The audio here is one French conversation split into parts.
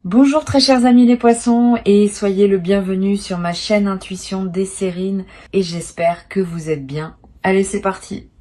Bonjour très chers amis les poissons et soyez le bienvenu sur ma chaîne Intuition Desserine et j'espère que vous êtes bien. Allez, c'est parti.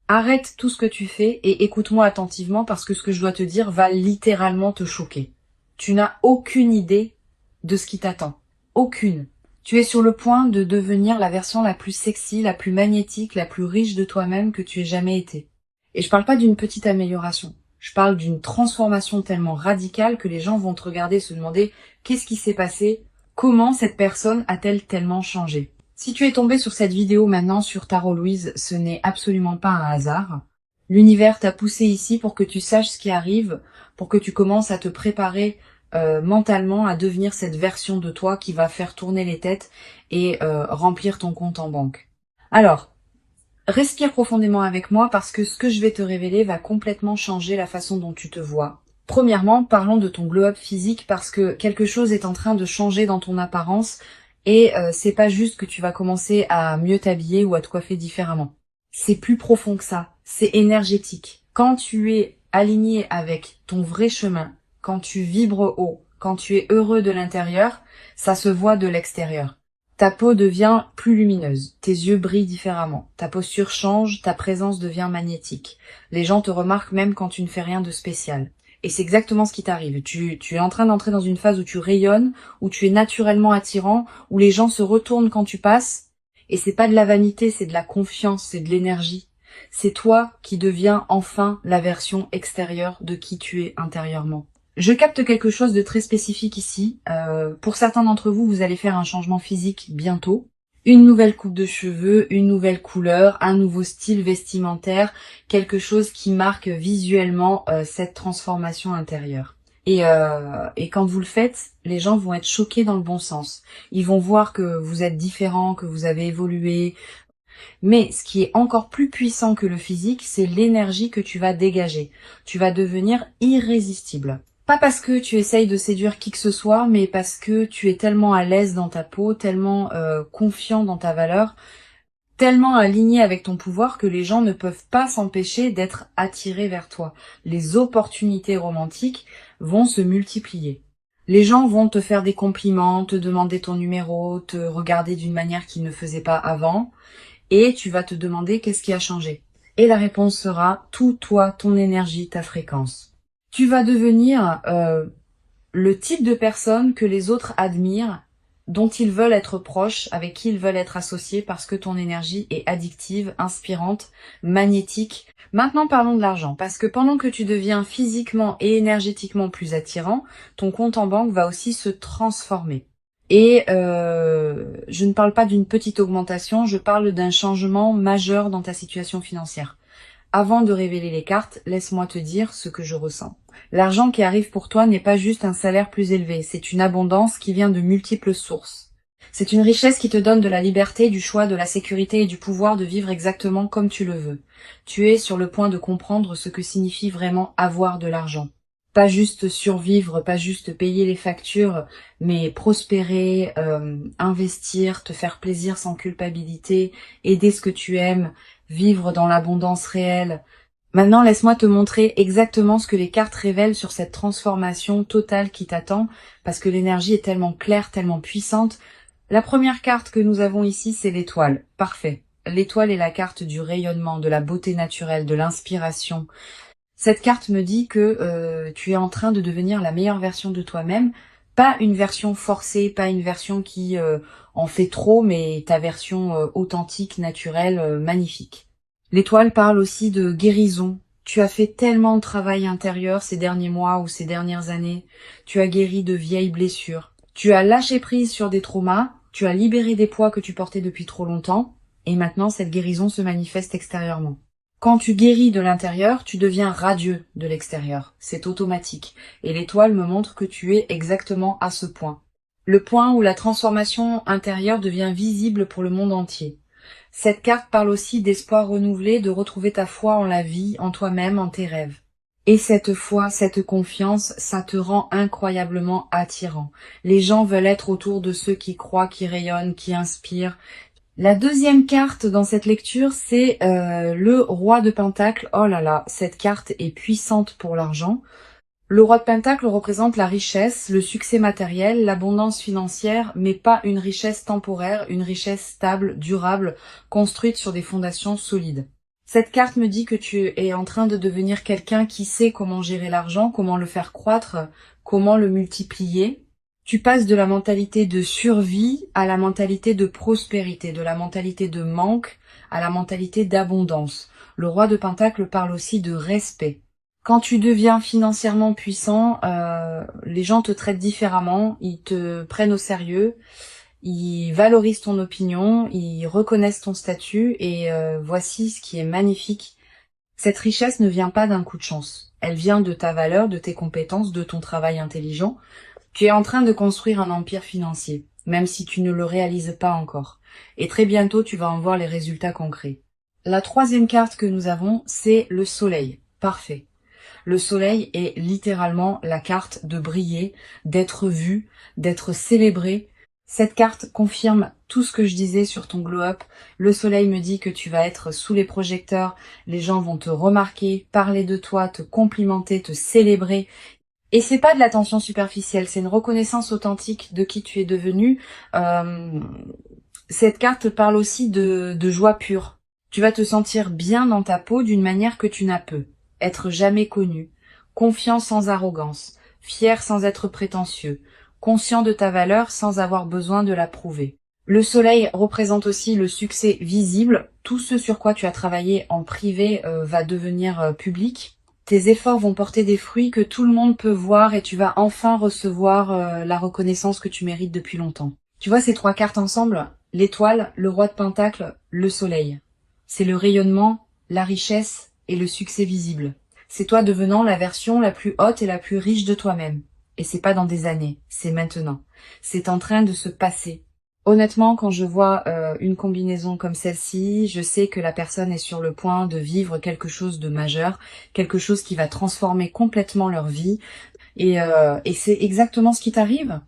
Arrête tout ce que tu fais et écoute-moi attentivement parce que ce que je dois te dire va littéralement te choquer. Tu n'as aucune idée de ce qui t'attend. Aucune. Tu es sur le point de devenir la version la plus sexy, la plus magnétique, la plus riche de toi-même que tu aies jamais été. Et je parle pas d'une petite amélioration. Je parle d'une transformation tellement radicale que les gens vont te regarder et se demander qu'est-ce qui s'est passé, comment cette personne a-t-elle tellement changé. Si tu es tombé sur cette vidéo maintenant sur Tarot Louise, ce n'est absolument pas un hasard. L'univers t'a poussé ici pour que tu saches ce qui arrive, pour que tu commences à te préparer mentalement à devenir cette version de toi qui va faire tourner les têtes et remplir ton compte en banque. Alors, respire profondément avec moi parce que ce que je vais te révéler va complètement changer la façon dont tu te vois. Premièrement, parlons de ton glow-up physique parce que quelque chose est en train de changer dans ton apparence et c'est pas juste que tu vas commencer à mieux t'habiller ou à te coiffer différemment. C'est plus profond que ça, c'est énergétique. Quand tu es aligné avec ton vrai chemin, quand tu vibres haut, quand tu es heureux de l'intérieur, ça se voit de l'extérieur. Ta peau devient plus lumineuse, tes yeux brillent différemment, ta posture change, ta présence devient magnétique. Les gens te remarquent même quand tu ne fais rien de spécial. Et c'est exactement ce qui t'arrive. Tu es en train d'entrer dans une phase où tu rayonnes, où tu es naturellement attirant, où les gens se retournent quand tu passes. Et c'est pas de la vanité, c'est de la confiance, c'est de l'énergie. C'est toi qui deviens enfin la version extérieure de qui tu es intérieurement. Je capte quelque chose de très spécifique ici. Pour certains d'entre vous, vous allez faire un changement physique bientôt. Une nouvelle coupe de cheveux, une nouvelle couleur, un nouveau style vestimentaire, quelque chose qui marque visuellement cette transformation intérieure. Et quand vous le faites, les gens vont être choqués dans le bon sens. Ils vont voir que vous êtes différent, que vous avez évolué. Mais ce qui est encore plus puissant que le physique, c'est l'énergie que tu vas dégager. Tu vas devenir irrésistible. Pas parce que tu essayes de séduire qui que ce soit, mais parce que tu es tellement à l'aise dans ta peau, tellement confiant dans ta valeur, tellement aligné avec ton pouvoir que les gens ne peuvent pas s'empêcher d'être attirés vers toi. Les opportunités romantiques vont se multiplier. Les gens vont te faire des compliments, te demander ton numéro, te regarder d'une manière qu'ils ne faisaient pas avant, et tu vas te demander qu'est-ce qui a changé. Et la réponse sera tout toi, ton énergie, ta fréquence. Tu vas devenir le type de personne que les autres admirent, dont ils veulent être proches, avec qui ils veulent être associés parce que ton énergie est addictive, inspirante, magnétique. Maintenant parlons de l'argent, parce que pendant que tu deviens physiquement et énergétiquement plus attirant, ton compte en banque va aussi se transformer. Et je ne parle pas d'une petite augmentation, je parle d'un changement majeur dans ta situation financière. Avant de révéler les cartes, laisse-moi te dire ce que je ressens. L'argent qui arrive pour toi n'est pas juste un salaire plus élevé, c'est une abondance qui vient de multiples sources. C'est une richesse qui te donne de la liberté, du choix, de la sécurité et du pouvoir de vivre exactement comme tu le veux. Tu es sur le point de comprendre ce que signifie vraiment avoir de l'argent. Pas juste survivre, pas juste payer les factures, mais prospérer, investir, te faire plaisir sans culpabilité, aider ce que tu aimes, vivre dans l'abondance réelle. Maintenant, laisse-moi te montrer exactement ce que les cartes révèlent sur cette transformation totale qui t'attend, parce que l'énergie est tellement claire, tellement puissante. La première carte que nous avons ici, c'est l'étoile. Parfait. L'étoile est la carte du rayonnement, de la beauté naturelle, de l'inspiration. Cette carte me dit que tu es en train de devenir la meilleure version de toi-même, pas une version forcée, pas une version qui en fait trop, mais ta version authentique, naturelle, magnifique. L'étoile parle aussi de guérison. Tu as fait tellement de travail intérieur ces derniers mois ou ces dernières années. Tu as guéri de vieilles blessures. Tu as lâché prise sur des traumas. Tu as libéré des poids que tu portais depuis trop longtemps. Et maintenant, cette guérison se manifeste extérieurement. Quand tu guéris de l'intérieur, tu deviens radieux de l'extérieur. C'est automatique. Et l'étoile me montre que tu es exactement à ce point. Le point où la transformation intérieure devient visible pour le monde entier. Cette carte parle aussi d'espoir renouvelé, de retrouver ta foi en la vie, en toi-même, en tes rêves. Et cette foi, cette confiance, ça te rend incroyablement attirant. Les gens veulent être autour de ceux qui croient, qui rayonnent, qui inspirent. La deuxième carte dans cette lecture, c'est le roi de Pentacle. Oh là là, cette carte est puissante pour l'argent. Le roi de Pentacle représente la richesse, le succès matériel, l'abondance financière, mais pas une richesse temporaire, une richesse stable, durable, construite sur des fondations solides. Cette carte me dit que tu es en train de devenir quelqu'un qui sait comment gérer l'argent, comment le faire croître, comment le multiplier. Tu passes de la mentalité de survie à la mentalité de prospérité, de la mentalité de manque à la mentalité d'abondance. Le roi de Pentacle parle aussi de respect. Quand tu deviens financièrement puissant, les gens te traitent différemment, ils te prennent au sérieux, ils valorisent ton opinion, ils reconnaissent ton statut et voici ce qui est magnifique. Cette richesse ne vient pas d'un coup de chance. Elle vient de ta valeur, de tes compétences, de ton travail intelligent. Tu es en train de construire un empire financier, même si tu ne le réalises pas encore. Et très bientôt, tu vas en voir les résultats concrets. La troisième carte que nous avons, c'est le soleil. Parfait. Le soleil est littéralement la carte de briller, d'être vu, d'être célébré. Cette carte confirme tout ce que je disais sur ton glow-up. Le soleil me dit que tu vas être sous les projecteurs, les gens vont te remarquer, parler de toi, te complimenter, te célébrer. Et c'est pas de l'attention superficielle, c'est une reconnaissance authentique de qui tu es devenu. Cette carte parle aussi de joie pure. Tu vas te sentir bien dans ta peau d'une manière que tu n'as peu. Être jamais connu, confiant sans arrogance, fier sans être prétentieux, conscient de ta valeur sans avoir besoin de la prouver. Le soleil représente aussi le succès visible. Tout ce sur quoi tu as travaillé en privé va devenir public. Tes efforts vont porter des fruits que tout le monde peut voir et tu vas enfin recevoir la reconnaissance que tu mérites depuis longtemps. Tu vois ces trois cartes ensemble? L'étoile, le roi de Pentacle, le soleil. C'est le rayonnement, la richesse et le succès visible. C'est toi devenant la version la plus haute et la plus riche de toi-même. Et c'est pas dans des années, c'est maintenant. C'est en train de se passer. Honnêtement, quand je vois une combinaison comme celle-ci, je sais que la personne est sur le point de vivre quelque chose de majeur, quelque chose qui va transformer complètement leur vie. Et c'est exactement ce qui t'arrive.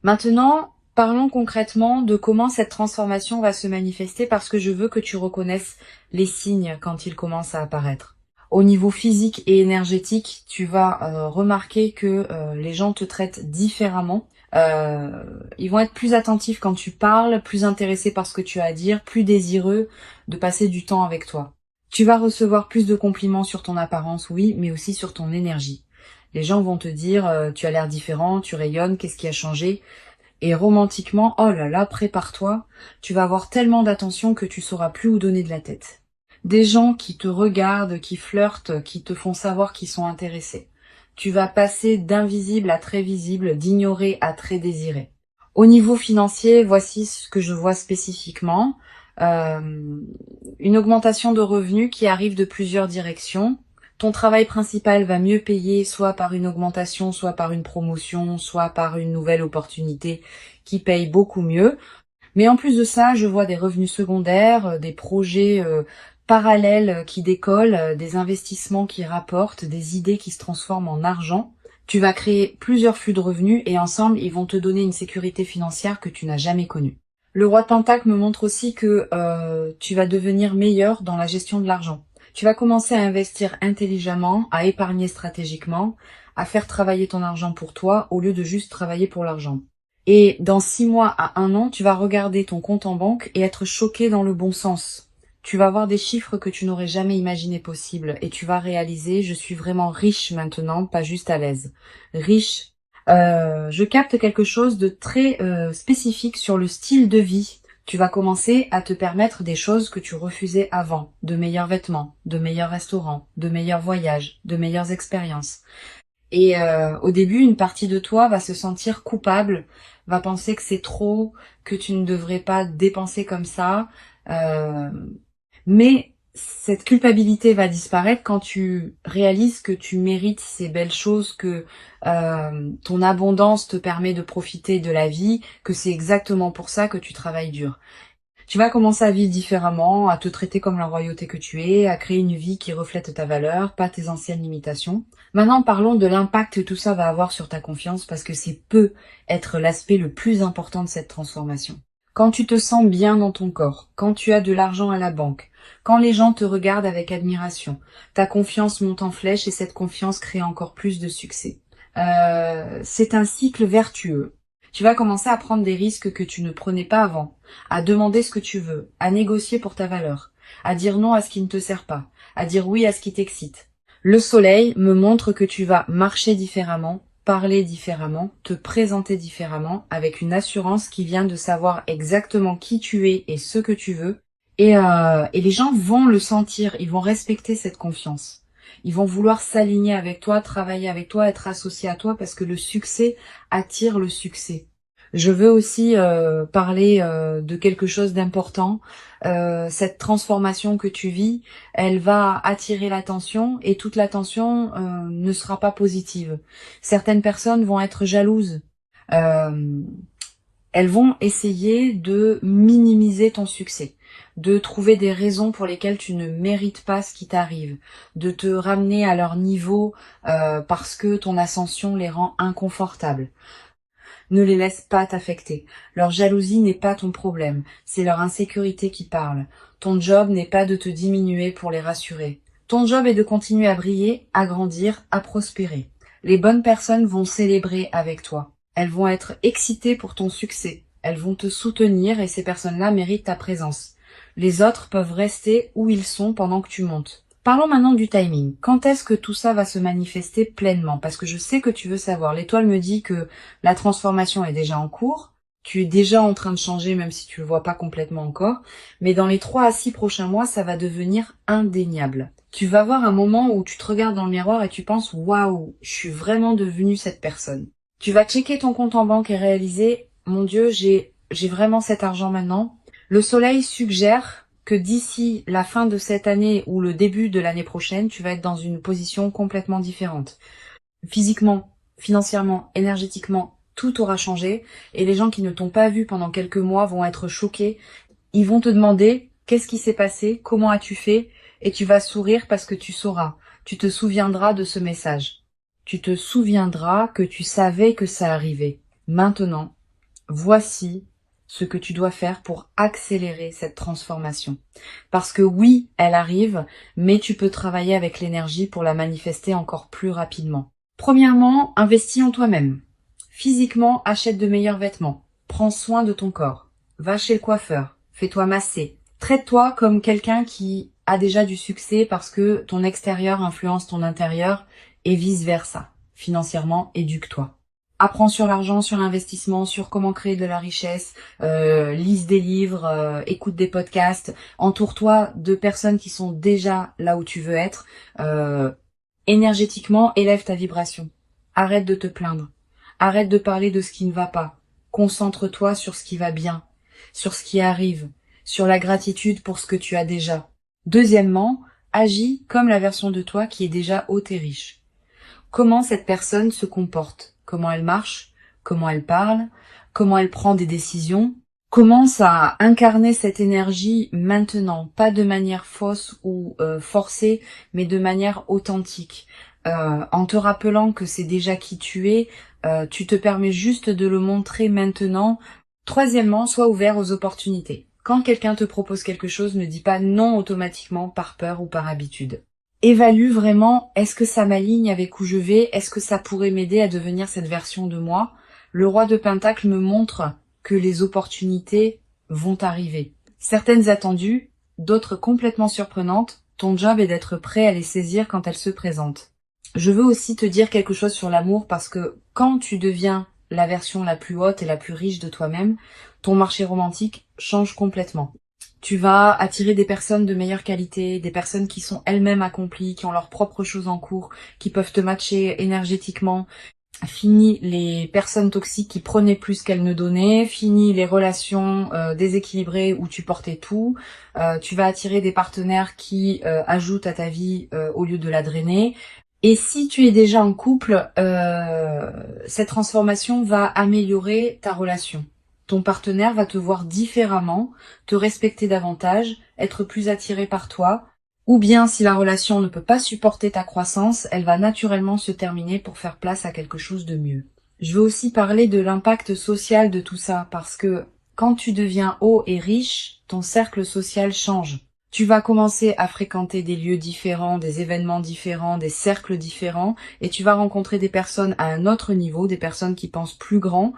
Maintenant, parlons concrètement de comment cette transformation va se manifester parce que je veux que tu reconnaisses les signes quand ils commencent à apparaître. Au niveau physique et énergétique, tu vas remarquer que les gens te traitent différemment. Ils vont être plus attentifs quand tu parles, plus intéressés par ce que tu as à dire, plus désireux de passer du temps avec toi. Tu vas recevoir plus de compliments sur ton apparence, oui, mais aussi sur ton énergie. Les gens vont te dire tu as l'air différent, tu rayonnes, qu'est-ce qui a changé? Et romantiquement, oh là là, prépare-toi, tu vas avoir tellement d'attention que tu sauras plus où donner de la tête. Des gens qui te regardent, qui flirtent, qui te font savoir qu'ils sont intéressés. Tu vas passer d'invisible à très visible, d'ignoré à très désiré. Au niveau financier, voici ce que je vois spécifiquement. Une augmentation de revenus qui arrive de plusieurs directions. Ton travail principal va mieux payer, soit par une augmentation, soit par une promotion, soit par une nouvelle opportunité qui paye beaucoup mieux. Mais en plus de ça, je vois des revenus secondaires, des projets parallèles qui décollent, des investissements qui rapportent, des idées qui se transforment en argent. Tu vas créer plusieurs flux de revenus et ensemble, ils vont te donner une sécurité financière que tu n'as jamais connue. Le roi de Pentacle me montre aussi que tu vas devenir meilleur dans la gestion de l'argent. Tu vas commencer à investir intelligemment, à épargner stratégiquement, à faire travailler ton argent pour toi au lieu de juste travailler pour l'argent. Et dans 6 mois à 1 an, tu vas regarder ton compte en banque et être choqué dans le bon sens. Tu vas voir des chiffres que tu n'aurais jamais imaginé possibles et tu vas réaliser, je suis vraiment riche maintenant, pas juste à l'aise. Riche. Je capte quelque chose de très spécifique sur le style de vie. Tu vas commencer à te permettre des choses que tu refusais avant. De meilleurs vêtements, de meilleurs restaurants, de meilleurs voyages, de meilleures expériences. Et au début, une partie de toi va se sentir coupable, va penser que c'est trop, que tu ne devrais pas dépenser comme ça. Mais cette culpabilité va disparaître quand tu réalises que tu mérites ces belles choses, que ton abondance te permet de profiter de la vie, que c'est exactement pour ça que tu travailles dur. Tu vas commencer à vivre différemment, à te traiter comme la royauté que tu es, à créer une vie qui reflète ta valeur, pas tes anciennes limitations. Maintenant, parlons de l'impact que tout ça va avoir sur ta confiance parce que c'est peut être l'aspect le plus important de cette transformation. Quand tu te sens bien dans ton corps, quand tu as de l'argent à la banque, quand les gens te regardent avec admiration, ta confiance monte en flèche et cette confiance crée encore plus de succès. C'est un cycle vertueux. Tu vas commencer à prendre des risques que tu ne prenais pas avant, à demander ce que tu veux, à négocier pour ta valeur, à dire non à ce qui ne te sert pas, à dire oui à ce qui t'excite. Le soleil me montre que tu vas marcher différemment, parler différemment, te présenter différemment, avec une assurance qui vient de savoir exactement qui tu es et ce que tu veux. Et les gens vont le sentir, ils vont respecter cette confiance. Ils vont vouloir s'aligner avec toi, travailler avec toi, être associés à toi parce que le succès attire le succès. Je veux aussi parler de quelque chose d'important. Cette transformation que tu vis, elle va attirer l'attention et toute l'attention ne sera pas positive. Certaines personnes vont être jalouses. Euh, Elles vont essayer de minimiser ton succès, de trouver des raisons pour lesquelles tu ne mérites pas ce qui t'arrive, de te ramener à leur niveau parce que ton ascension les rend inconfortables. Ne les laisse pas t'affecter. Leur jalousie n'est pas ton problème, c'est leur insécurité qui parle. Ton job n'est pas de te diminuer pour les rassurer. Ton job est de continuer à briller, à grandir, à prospérer. Les bonnes personnes vont célébrer avec toi. Elles vont être excitées pour ton succès. Elles vont te soutenir et ces personnes-là méritent ta présence. Les autres peuvent rester où ils sont pendant que tu montes. Parlons maintenant du timing. Quand est-ce que tout ça va se manifester pleinement? Parce que je sais que tu veux savoir. L'étoile me dit que la transformation est déjà en cours. Tu es déjà en train de changer, même si tu le vois pas complètement encore. Mais dans les 3 à 6 prochains mois, ça va devenir indéniable. Tu vas avoir un moment où tu te regardes dans le miroir et tu penses, waouh, je suis vraiment devenue cette personne. Tu vas checker ton compte en banque et réaliser, mon Dieu, j'ai vraiment cet argent maintenant. Le soleil suggère que d'ici la fin de cette année ou le début de l'année prochaine, tu vas être dans une position complètement différente. Physiquement, financièrement, énergétiquement, tout aura changé et les gens qui ne t'ont pas vu pendant quelques mois vont être choqués. Ils vont te demander qu'est-ce qui s'est passé, comment as-tu fait et tu vas sourire parce que tu sauras. Tu te souviendras de ce message. Tu te souviendras que tu savais que ça arrivait. Maintenant, voici ce que tu dois faire pour accélérer cette transformation. Parce que oui, elle arrive, mais tu peux travailler avec l'énergie pour la manifester encore plus rapidement. Premièrement, investis en toi-même. Physiquement, achète de meilleurs vêtements. Prends soin de ton corps. Va chez le coiffeur. Fais-toi masser. Traite-toi comme quelqu'un qui a déjà du succès parce que ton extérieur influence ton intérieur et vice-versa. Financièrement, éduque-toi. Apprends sur l'argent, sur l'investissement, sur comment créer de la richesse, lise des livres, écoute des podcasts, entoure-toi de personnes qui sont déjà là où tu veux être. Énergétiquement, élève ta vibration. Arrête de te plaindre. Arrête de parler de ce qui ne va pas. Concentre-toi sur ce qui va bien, sur ce qui arrive, sur la gratitude pour ce que tu as déjà. Deuxièmement, agis comme la version de toi qui est déjà haute et riche. Comment cette personne se comporte, comment elle marche, comment elle parle, comment elle prend des décisions. Commence à incarner cette énergie maintenant, pas de manière fausse ou forcée, mais de manière authentique. En te rappelant que c'est déjà qui tu es, tu te permets juste de le montrer maintenant. Troisièmement, sois ouvert aux opportunités. Quand quelqu'un te propose quelque chose, ne dis pas non automatiquement par peur ou par habitude. Évalue vraiment, est-ce que ça m'aligne avec où je vais? Est-ce que ça pourrait m'aider à devenir cette version de moi? Le roi de Pentacle me montre que les opportunités vont arriver. Certaines attendues, d'autres complètement surprenantes. Ton job est d'être prêt à les saisir quand elles se présentent. Je veux aussi te dire quelque chose sur l'amour parce que quand tu deviens la version la plus haute et la plus riche de toi-même, ton marché romantique change complètement. Tu vas attirer des personnes de meilleure qualité, des personnes qui sont elles-mêmes accomplies, qui ont leurs propres choses en cours, qui peuvent te matcher énergétiquement. Fini les personnes toxiques qui prenaient plus qu'elles ne donnaient, fini les relations déséquilibrées où tu portais tout. Tu vas attirer des partenaires qui ajoutent à ta vie au lieu de la drainer. Et si tu es déjà en couple, cette transformation va améliorer ta relation. Ton partenaire va te voir différemment, te respecter davantage, être plus attiré par toi. Ou bien, si la relation ne peut pas supporter ta croissance, elle va naturellement se terminer pour faire place à quelque chose de mieux. Je veux aussi parler de l'impact social de tout ça, parce que quand tu deviens haut et riche, ton cercle social change. Tu vas commencer à fréquenter des lieux différents, des événements différents, des cercles différents, et tu vas rencontrer des personnes à un autre niveau, des personnes qui pensent plus grand,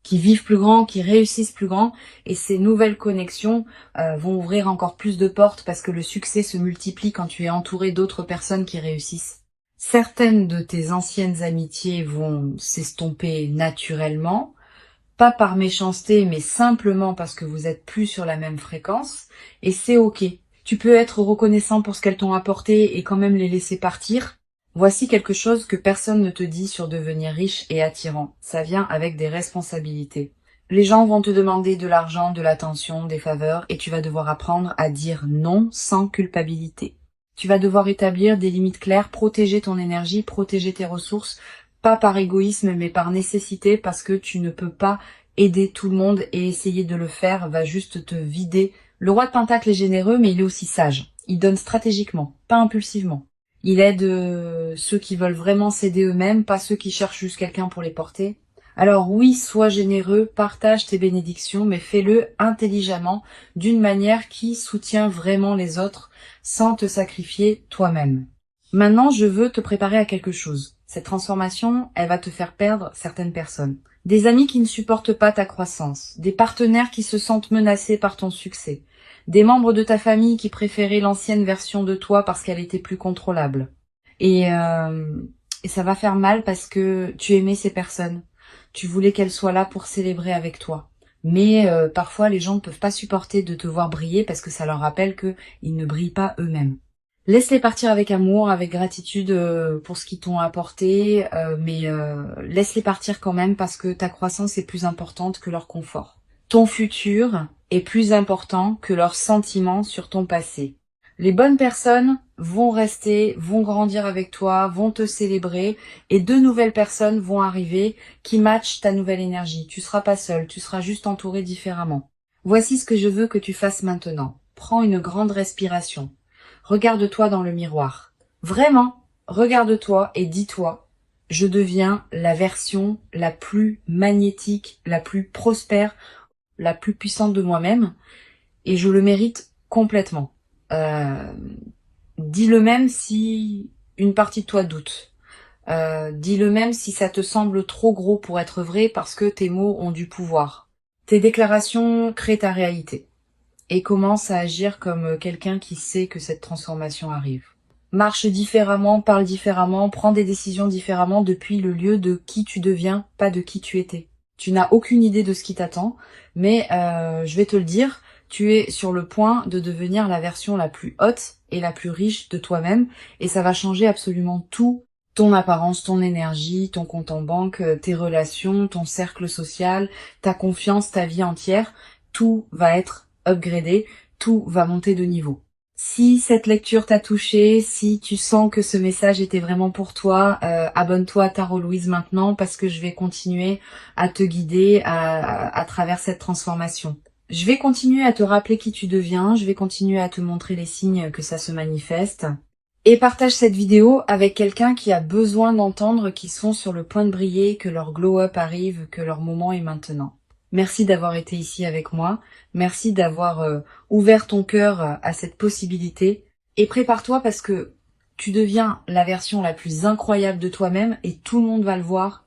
qui vivent plus grand, qui réussissent plus grand, et ces nouvelles connexions vont ouvrir encore plus de portes parce que le succès se multiplie quand tu es entouré d'autres personnes qui réussissent. Certaines de tes anciennes amitiés vont s'estomper naturellement, pas par méchanceté, mais simplement parce que vous êtes plus sur la même fréquence, et c'est ok. Tu peux être reconnaissant pour ce qu'elles t'ont apporté et quand même les laisser partir. Voici quelque chose que personne ne te dit sur devenir riche et attirant. Ça vient avec des responsabilités. Les gens vont te demander de l'argent, de l'attention, des faveurs, et tu vas devoir apprendre à dire non sans culpabilité. Tu vas devoir établir des limites claires, protéger ton énergie, protéger tes ressources, pas par égoïsme mais par nécessité, parce que tu ne peux pas aider tout le monde et essayer de le faire va juste te vider. Le roi de Pentacle est généreux mais il est aussi sage. Il donne stratégiquement, pas impulsivement. Il aide ceux qui veulent vraiment s'aider eux-mêmes, pas ceux qui cherchent juste quelqu'un pour les porter. Alors oui, sois généreux, partage tes bénédictions, mais fais-le intelligemment, d'une manière qui soutient vraiment les autres, sans te sacrifier toi-même. Maintenant, je veux te préparer à quelque chose. Cette transformation, elle va te faire perdre certaines personnes. Des amis qui ne supportent pas ta croissance, des partenaires qui se sentent menacés par ton succès, des membres de ta famille qui préféraient l'ancienne version de toi parce qu'elle était plus contrôlable. Et ça va faire mal parce que tu aimais ces personnes. Tu voulais qu'elles soient là pour célébrer avec toi. Mais parfois, les gens ne peuvent pas supporter de te voir briller parce que ça leur rappelle qu'ils ne brillent pas eux-mêmes. Laisse-les partir avec amour, avec gratitude pour ce qu'ils t'ont apporté, mais laisse-les partir quand même parce que ta croissance est plus importante que leur confort. Ton futur est plus important que leurs sentiments sur ton passé. Les bonnes personnes vont rester, vont grandir avec toi, vont te célébrer et de nouvelles personnes vont arriver qui matchent ta nouvelle énergie. Tu seras pas seul, tu seras juste entouré différemment. Voici ce que je veux que tu fasses maintenant. Prends une grande respiration. Regarde-toi dans le miroir. Vraiment, regarde-toi et dis-toi, je deviens la version la plus magnétique, la plus prospère, la plus puissante de moi-même et je le mérite complètement. Dis-le même si une partie de toi doute. Dis-le même si ça te semble trop gros pour être vrai parce que tes mots ont du pouvoir. Tes déclarations créent ta réalité. Et commence à agir comme quelqu'un qui sait que cette transformation arrive. Marche différemment, parle différemment, prends des décisions différemment depuis le lieu de qui tu deviens, pas de qui tu étais. Tu n'as aucune idée de ce qui t'attend, mais je vais te le dire, tu es sur le point de devenir la version la plus haute et la plus riche de toi-même, et ça va changer absolument tout, ton apparence, ton énergie, ton compte en banque, tes relations, ton cercle social, ta confiance, ta vie entière, tout va être upgradé, tout va monter de niveau. Si cette lecture t'a touché, si tu sens que ce message était vraiment pour toi, abonne-toi à Tarot Louise maintenant parce que je vais continuer à te guider à travers cette transformation. Je vais continuer à te rappeler qui tu deviens, je vais continuer à te montrer les signes que ça se manifeste. Et partage cette vidéo avec quelqu'un qui a besoin d'entendre qu'ils sont sur le point de briller, que leur glow-up arrive, que leur moment est maintenant. Merci d'avoir été ici avec moi. Merci d'avoir ouvert ton cœur à cette possibilité. Et prépare-toi parce que tu deviens la version la plus incroyable de toi-même et tout le monde va le voir